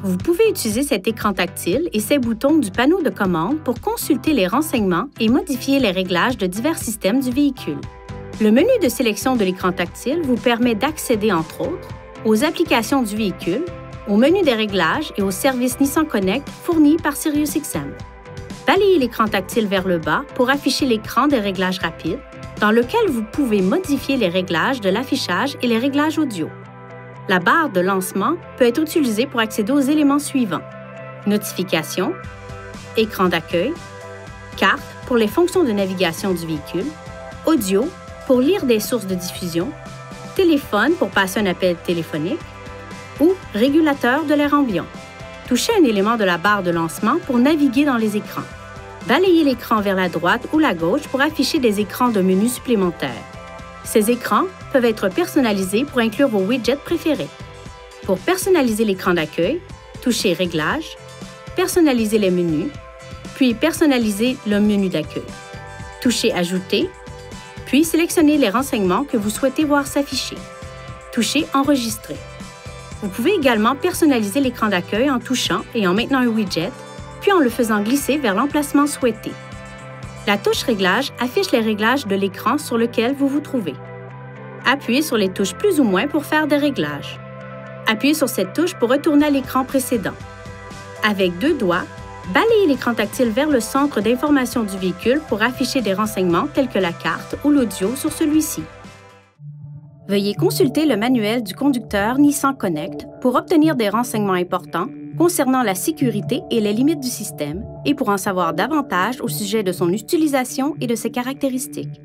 Vous pouvez utiliser cet écran tactile et ses boutons du panneau de commande pour consulter les renseignements et modifier les réglages de divers systèmes du véhicule. Le menu de sélection de l'écran tactile vous permet d'accéder, entre autres, aux applications du véhicule, au menu des réglages et aux services Nissan Connect fournis par SiriusXM. Balayez l'écran tactile vers le bas pour afficher l'écran des réglages rapides, dans lequel vous pouvez modifier les réglages de l'affichage et les réglages audio. La barre de lancement peut être utilisée pour accéder aux éléments suivants: notifications, écran d'accueil, carte pour les fonctions de navigation du véhicule, audio pour lire des sources de diffusion, téléphone pour passer un appel téléphonique ou régulateur de l'air ambiant. Touchez un élément de la barre de lancement pour naviguer dans les écrans. Balayez l'écran vers la droite ou la gauche pour afficher des écrans de menu supplémentaires. Ces écrans peuvent être personnalisés pour inclure vos widgets préférés. Pour personnaliser l'écran d'accueil, touchez Réglages, personnaliser les menus, puis personnaliser le menu d'accueil. Touchez Ajouter, puis sélectionnez les renseignements que vous souhaitez voir s'afficher. Touchez Enregistrer. Vous pouvez également personnaliser l'écran d'accueil en touchant et en maintenant un widget, puis en le faisant glisser vers l'emplacement souhaité. La touche Réglages affiche les réglages de l'écran sur lequel vous vous trouvez. Appuyez sur les touches plus ou moins pour faire des réglages. Appuyez sur cette touche pour retourner à l'écran précédent. Avec 2 doigts, balayez l'écran tactile vers le centre d'information du véhicule pour afficher des renseignements tels que la carte ou l'audio sur celui-ci. Veuillez consulter le manuel du conducteur Nissan Connect pour obtenir des renseignements importants concernant la sécurité et les limites du système et pour en savoir davantage au sujet de son utilisation et de ses caractéristiques.